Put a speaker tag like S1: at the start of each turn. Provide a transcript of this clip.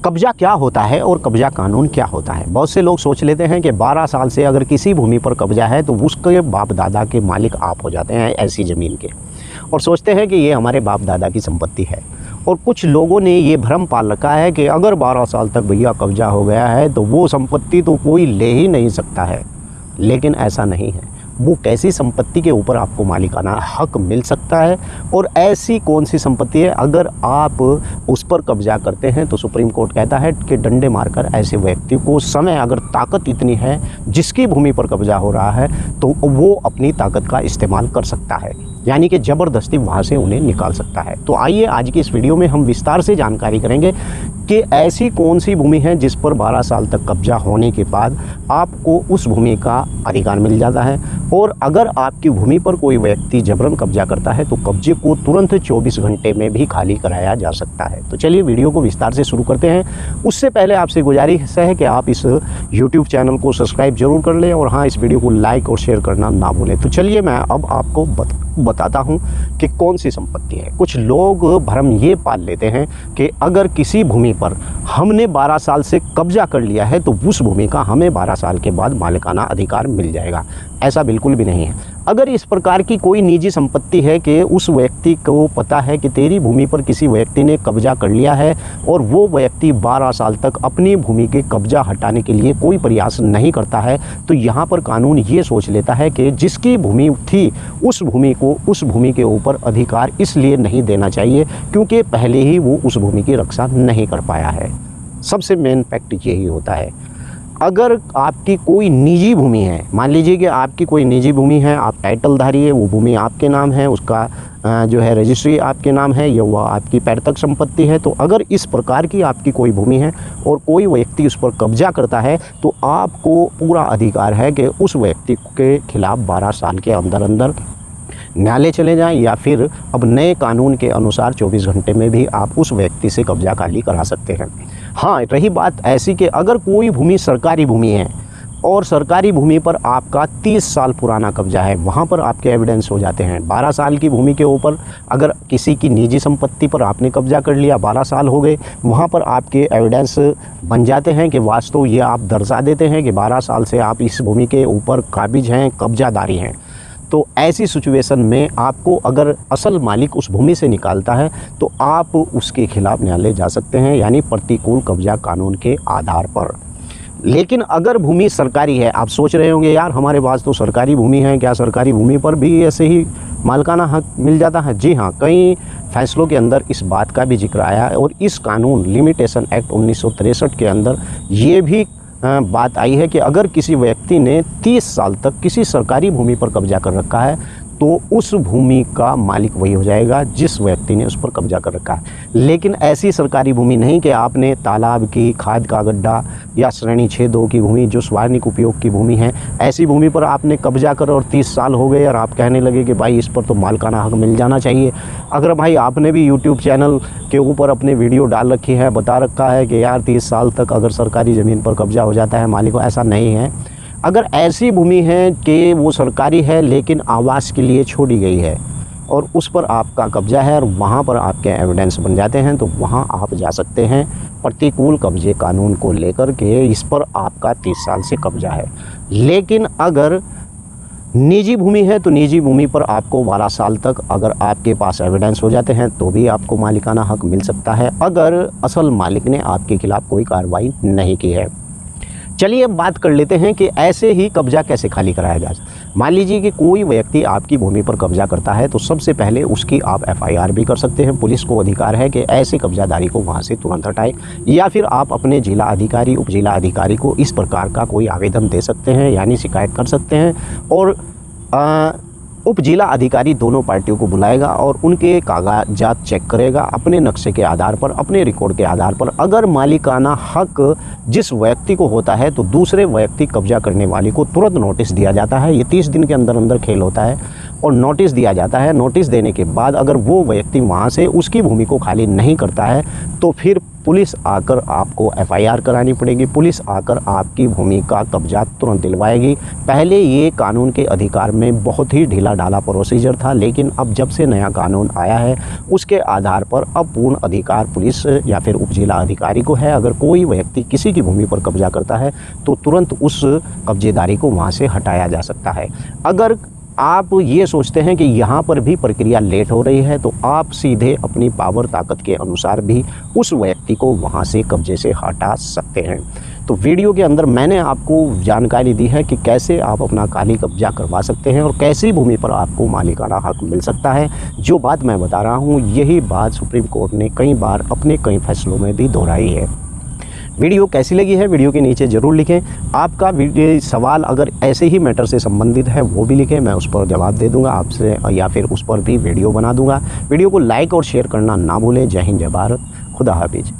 S1: कब्जा क्या होता है और कब्जा कानून क्या होता है। बहुत से लोग सोच लेते हैं कि 12 साल से अगर किसी भूमि पर कब्जा है तो उसके बाप दादा के मालिक आप हो जाते हैं ऐसी ज़मीन के, और सोचते हैं कि ये हमारे बाप दादा की संपत्ति है। और कुछ लोगों ने ये भ्रम पाल रखा है कि अगर 12 साल तक भैया कब्जा हो गया है तो वो संपत्ति तो कोई ले ही नहीं सकता है। लेकिन ऐसा नहीं है। वो कैसी संपत्ति के ऊपर आपको मालिकाना हक मिल सकता है और ऐसी कौन सी संपत्ति है, अगर आप उस पर कब्जा करते हैं तो सुप्रीम कोर्ट कहता है कि डंडे मारकर ऐसे व्यक्ति को समय, अगर ताकत इतनी है जिसकी भूमि पर कब्जा हो रहा है तो वो अपनी ताकत का इस्तेमाल कर सकता है, यानी कि ज़बरदस्ती वहाँ से उन्हें निकाल सकता है। तो आइए आज की इस वीडियो में हम विस्तार से जानकारी करेंगे कि ऐसी कौन सी भूमि है जिस पर 12 साल तक कब्जा होने के बाद आपको उस भूमि का अधिकार मिल जाता है, और अगर आपकी भूमि पर कोई व्यक्ति जबरन कब्जा करता है तो कब्जे को तुरंत 24 घंटे में भी खाली कराया जा सकता है। तो चलिए वीडियो को विस्तार से शुरू करते हैं। उससे पहले आपसे गुजारिश है कि आप इस YouTube चैनल को सब्सक्राइब जरूर कर लें और हाँ, इस वीडियो को लाइक और शेयर करना ना भूलें। तो चलिए मैं अब आपको बताता हूं कि कौन सी संपत्ति है। कुछ लोग भ्रम ये पाल लेते हैं कि अगर किसी भूमि पर हमने 12 साल से कब्जा कर लिया है तो उस भूमि का हमें 12 साल के बाद मालिकाना अधिकार मिल जाएगा। ऐसा बिल्कुल भी नहीं है। अगर इस प्रकार की कोई निजी संपत्ति है कि उस व्यक्ति को पता है कि तेरी भूमि पर किसी व्यक्ति ने कब्जा कर लिया है और वो व्यक्ति 12 साल तक अपनी भूमि के कब्जा हटाने के लिए कोई प्रयास नहीं करता है, तो यहाँ पर कानून ये सोच लेता है कि जिसकी भूमि थी उस भूमि को उस भूमि के ऊपर अधिकार इसलिए नहीं देना चाहिए क्योंकि पहले ही वो उस भूमि की रक्षा नहीं कर पाया है। सबसे मेन फैक्ट यही होता है। अगर आपकी कोई निजी भूमि है, मान लीजिए कि आपकी कोई निजी भूमि है, आप टाइटलधारी है, वो भूमि आपके नाम है, उसका जो है रजिस्ट्री आपके नाम है या वह आपकी पैतृक संपत्ति है, तो अगर इस प्रकार की आपकी कोई भूमि है और कोई व्यक्ति उस पर कब्जा करता है तो आपको पूरा अधिकार है कि उस व्यक्ति के खिलाफ 12 साल के अंदर अंदर न्यायालय चले जाएं या फिर अब नए कानून के अनुसार 24 घंटे में भी आप उस व्यक्ति से कब्जा खाली करा सकते हैं। हाँ, रही बात ऐसी कि अगर कोई भूमि सरकारी भूमि है और सरकारी भूमि पर आपका 30 साल पुराना कब्जा है, वहाँ पर आपके एविडेंस हो जाते हैं। 12 साल की भूमि के ऊपर अगर किसी की निजी संपत्ति पर आपने कब्जा कर लिया, 12 साल हो गए, वहाँ पर आपके एविडेंस बन जाते हैं कि वास्तव ये आप दर्शा देते हैं कि 12 साल से आप इस भूमि के ऊपर काबिज हैं, कब्जादारी हैं। तो ऐसी सिचुएशन में आपको अगर असल मालिक उस भूमि से निकालता है तो आप उसके खिलाफ न्यायालय जा सकते हैं, यानी प्रतिकूल कब्जा कानून के आधार पर। लेकिन अगर भूमि सरकारी है, आप सोच रहे होंगे यार हमारे पास तो सरकारी भूमि है, क्या सरकारी भूमि पर भी ऐसे ही मालिकाना हक मिल जाता है? जी हाँ, कई फैसलों के अंदर इस बात का भी जिक्र आया है और इस कानून लिमिटेशन एक्ट 1963 के अंदर ये भी बात आई है कि अगर किसी व्यक्ति ने 30 साल तक किसी सरकारी भूमि पर कब्जा कर रखा है तो उस भूमि का मालिक वही हो जाएगा जिस व्यक्ति ने उस पर कब्जा कर रखा है। लेकिन ऐसी सरकारी भूमि नहीं कि आपने तालाब की, खाद का गड्ढा या श्रेणी 6(2) की भूमि जो सार्वजनिक उपयोग की भूमि है, ऐसी भूमि पर आपने कब्जा कर और 30 साल हो गए और आप कहने लगे कि भाई इस पर तो मालिकाना हक मिल जाना चाहिए। अगर भाई आपने भी यूट्यूब चैनल के ऊपर अपने वीडियो डाल रखी है, बता रखा है कि यार 30 साल तक अगर सरकारी ज़मीन पर कब्जा हो जाता है मालिक को, ऐसा नहीं है। अगर ऐसी भूमि है कि वो सरकारी है लेकिन आवास के लिए छोड़ी गई है और उस पर आपका कब्जा है और वहाँ पर आपके एविडेंस बन जाते हैं, तो वहाँ आप जा सकते हैं प्रतिकूल कब्जे कानून को लेकर के इस पर आपका 30 साल से कब्जा है। लेकिन अगर निजी भूमि है तो निजी भूमि पर आपको 12 साल तक अगर आपके पास एविडेंस हो जाते हैं तो भी आपको मालिकाना हक मिल सकता है, अगर असल मालिक ने आपके खिलाफ कोई कार्रवाई नहीं की है। चलिए अब बात कर लेते हैं कि ऐसे ही कब्जा कैसे खाली कराया जाए। मान लीजिए कि कोई व्यक्ति आपकी भूमि पर कब्जा करता है तो सबसे पहले उसकी आप FIR भी कर सकते हैं। पुलिस को अधिकार है कि ऐसे कब्जादारी को वहां से तुरंत हटाए, या फिर आप अपने जिला अधिकारी, उप जिला अधिकारी को इस प्रकार का कोई आवेदन दे सकते हैं, यानी शिकायत कर सकते हैं। और उप जिला अधिकारी दोनों पार्टियों को बुलाएगा और उनके कागजात चेक करेगा अपने नक्शे के आधार पर, अपने रिकॉर्ड के आधार पर। अगर मालिकाना हक जिस व्यक्ति को होता है तो दूसरे व्यक्ति कब्जा करने वाले को तुरंत नोटिस दिया जाता है। ये 30 दिन के अंदर अंदर खेल होता है। और नोटिस दिया जाता है। नोटिस देने के बाद अगर वो व्यक्ति वहाँ से उसकी भूमि को खाली नहीं करता है तो फिर पुलिस आकर आपको एफआईआर करानी पड़ेगी। पुलिस आकर आपकी भूमि का कब्जा तुरंत दिलवाएगी। पहले ये कानून के अधिकार में बहुत ही ढीला ढाला प्रोसीजर था, लेकिन अब जब से नया कानून आया है उसके आधार पर अब पूर्ण अधिकार पुलिस या फिर उप जिला अधिकारी को है। अगर कोई व्यक्ति किसी की भूमि पर कब्जा करता है तो तुरंत उस कब्जेदारी को वहाँ से हटाया जा सकता है। अगर आप ये सोचते हैं कि यहाँ पर भी प्रक्रिया लेट हो रही है तो आप सीधे अपनी पावर ताकत के अनुसार भी उस व्यक्ति को वहाँ से कब्जे से हटा सकते हैं। तो वीडियो के अंदर मैंने आपको जानकारी दी है कि कैसे आप अपना खाली कब्जा करवा सकते हैं और कैसी भूमि पर आपको मालिकाना हक मिल सकता है। जो बात मैं बता रहा हूँ यही बात सुप्रीम कोर्ट ने कई बार अपने कई फैसलों में भी दोहराई है। वीडियो कैसी लगी है वीडियो के नीचे ज़रूर लिखें। आपका सवाल अगर ऐसे ही मैटर से संबंधित है वो भी लिखें, मैं उस पर जवाब दे दूंगा आपसे, या फिर उस पर भी वीडियो बना दूंगा। वीडियो को लाइक और शेयर करना ना भूलें। जय हिंद, जय भारत, खुदा हाफिज।